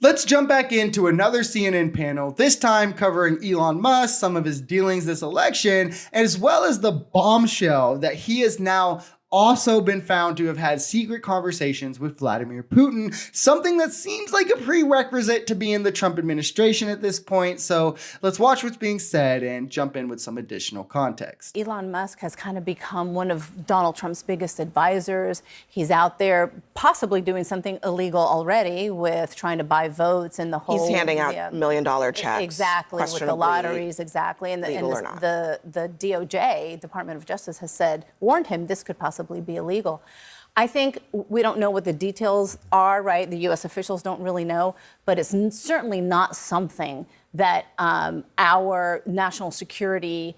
Let's jump back into another CNN panel, this time covering Elon Musk, some of his dealings this election, as well as the bombshell that he has now also been found to have had secret conversations with Vladimir Putin, something that seems like a prerequisite to be in the Trump administration at this point. So let's watch what's being said and jump in with some additional context. Elon Musk has kind of become one of Donald Trump's biggest advisors. He's out there possibly doing something illegal already with trying to buy votes and the whole... He's handing out $1 million checks. Exactly, with the lotteries, exactly. And the DOJ, Department of Justice, has warned him this could possibly be illegal. I think we don't know what the details are, right? The U.S. officials don't really know, but it's certainly not something that our national security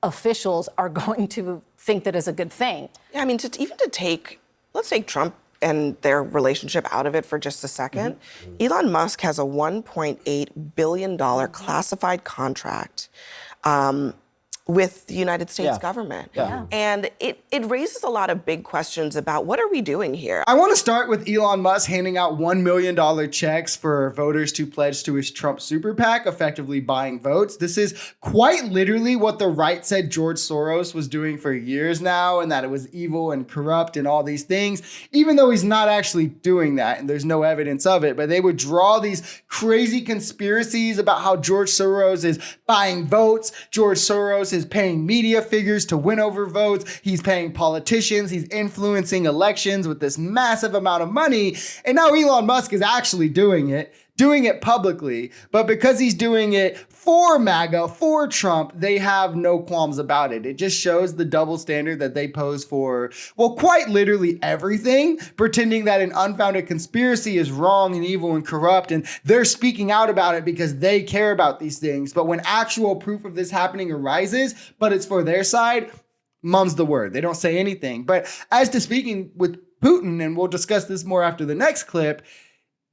officials are going to think that is a good thing. Yeah, I mean, let's take Trump and their relationship out of it for just a second. Elon Musk has a $1.8 billion classified contract with the United States government. And it raises a lot of big questions about what are we doing here? I want to start with Elon Musk handing out $1 million checks for voters to pledge to his Trump super PAC, effectively buying votes. This is quite literally what the right said George Soros was doing for years now, and that it was evil and corrupt and all these things, even though he's not actually doing that and there's no evidence of it. But they would draw these crazy conspiracies about how George Soros is buying votes. George Soros is paying media figures to win over votes. He's paying politicians. He's influencing elections with this massive amount of money. And now Elon Musk is actually doing it publicly. But because he's doing it for MAGA, for Trump, they have no qualms about it. It just shows the double standard that they pose for, well, quite literally everything, pretending that an unfounded conspiracy is wrong and evil and corrupt, and they're speaking out about it because they care about these things. But when actual proof of this happening arises, but it's for their side, mum's the word. They don't say anything. But as to speaking with Putin, and we'll discuss this more after the next clip,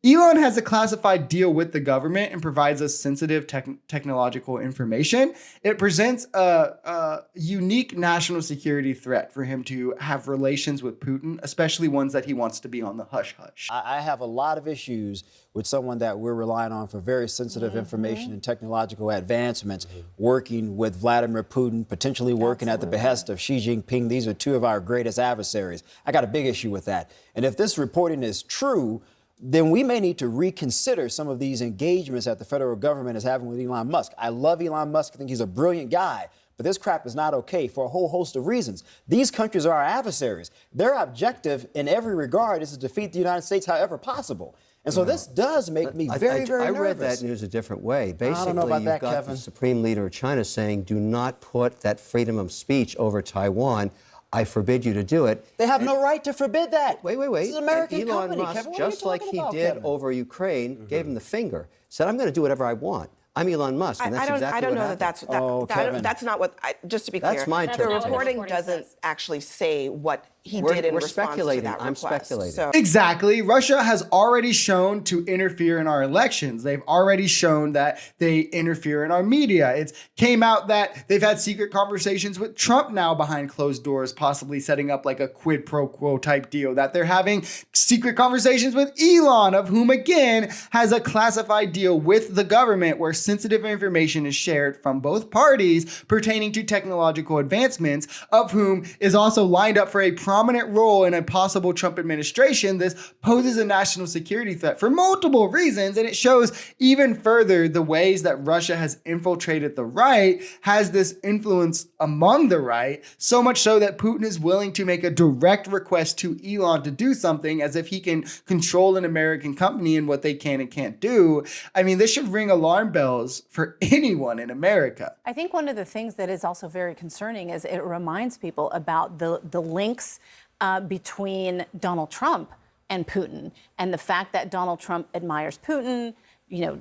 Elon has a classified deal with the government and provides us sensitive technological information. It presents a unique national security threat for him to have relations with Putin, especially ones that he wants to be on the hush-hush. I have a lot of issues with someone that we're relying on for very sensitive information and technological advancements, working with Vladimir Putin, potentially working at the behest of Xi Jinping. These are two of our greatest adversaries. I got a big issue with that. And if this reporting is true, then we may need to reconsider some of these engagements that the federal government is having with Elon Musk. I love Elon Musk. I think he's a brilliant guy. But this crap is not okay for a whole host of reasons. These countries are our adversaries. Their objective in every regard is to defeat the United States however possible. And so this does make me very, very nervous. I read that news a different way. Basically, I don't know about that, you've got Kevin. the Supreme Leader of China saying, do not put that freedom of speech over Taiwan. I forbid you to do it. They have no right to forbid that. Wait. This is an American and Elon company, Musk, Kevin. What just are you like talking he about, did Kevin? over Ukraine, gave him the finger, said, I'm going to do whatever I want. I'm Elon Musk, and that's exactly what I don't know happened. that's not what, just to be clear. That's my The interpretation. reporting doesn't actually say what he did in We're response speculating. to that I'm request. speculating. So. Exactly. Russia has already shown to interfere in our elections. They've already shown that they interfere in our media. It's came out that they've had secret conversations with Trump now behind closed doors, possibly setting up like a quid pro quo type deal, that they're having secret conversations with Elon, of whom again has a classified deal with the government where sensitive information is shared from both parties pertaining to technological advancements, of whom is also lined up for a prominent role in a possible Trump administration. This poses a national security threat for multiple reasons, and it shows even further the ways that Russia has infiltrated the right, has this influence among the right, so much so that Putin is willing to make a direct request to Elon to do something as if he can control an American company and what they can and can't do. I mean, this should ring alarm bells for anyone in America. I think one of the things that is also very concerning is it reminds people about the links between Donald Trump and Putin, and the fact that Donald Trump admires Putin,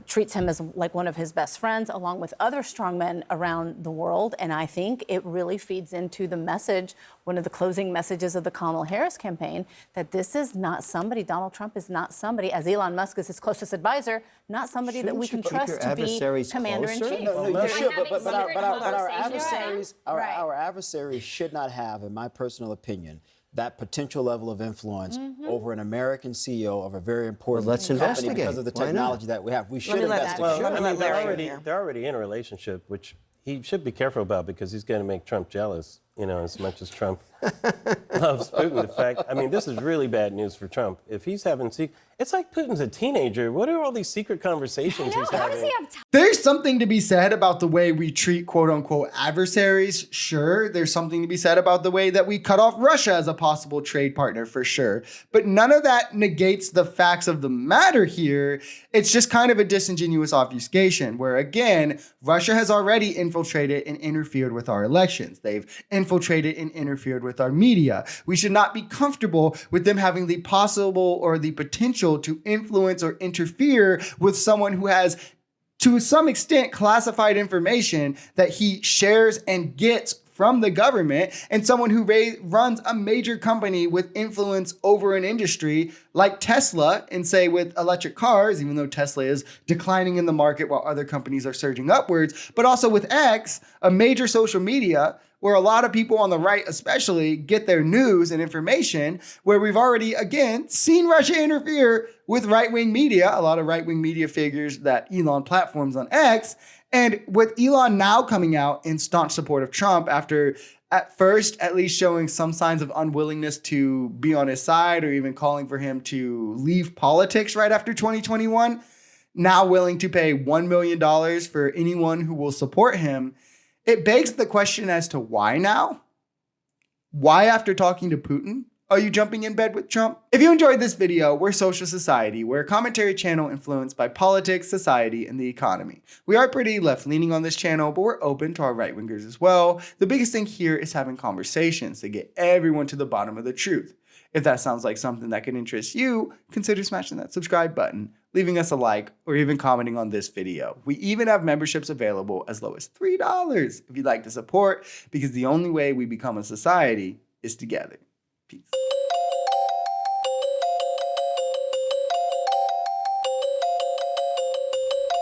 treats him as like one of his best friends, along with other strongmen around the world. And I think it really feeds into the message, one of the closing messages of the Kamala Harris campaign, that this is not somebody, Donald Trump is not somebody, as Elon Musk is his closest advisor, not somebody that we can trust to be commander-in-chief. No, you should, but our conversations. adversaries, our adversaries should not have, in my personal opinion, that potential level of influence over an American CEO of a very important let's company investigate. because of the Why not? technology that we have. We should let investigate. Well, Well, let I me mean, let Larry in they're already in a relationship, which he should be careful about because he's going to make Trump jealous, as much as Trump loves Putin. The fact, I mean, this is really bad news for Trump. If he's having it's like Putin's a teenager. What are all these secret conversations he's How having? does he have time? There's something to be said about the way we treat quote unquote adversaries. Sure, there's something to be said about the way that we cut off Russia as a possible trade partner for sure. But none of that negates the facts of the matter here. It's just kind of a disingenuous obfuscation where, again, Russia has already infiltrated and interfered with our elections. They've infiltrated and interfered with our media. We should not be comfortable with them having the possible or the potential to influence or interfere with someone who has, to some extent, classified information that he shares and gets from the government, and someone who runs a major company with influence over an industry like Tesla, and say with electric cars, even though Tesla is declining in the market while other companies are surging upwards, but also with X, a major social media where a lot of people on the right especially get their news and information, where we've already, again, seen Russia interfere with right-wing media, a lot of right-wing media figures that Elon platforms on X. And with Elon now coming out in staunch support of Trump after at first at least showing some signs of unwillingness to be on his side or even calling for him to leave politics right after 2021, now willing to pay $1 million for anyone who will support him, it begs the question as to why now? Why after talking to Putin are you jumping in bed with Trump? If you enjoyed this video, we're Social Society. We're a commentary channel influenced by politics, society, and the economy. We are pretty left-leaning on this channel, but we're open to our right-wingers as well. The biggest thing here is having conversations to get everyone to the bottom of the truth. If that sounds like something that can interest you, consider smashing that subscribe button, leaving us a like, or even commenting on this video. We even have memberships available as low as $3 if you'd like to support, because the only way we become a society is together. Peace.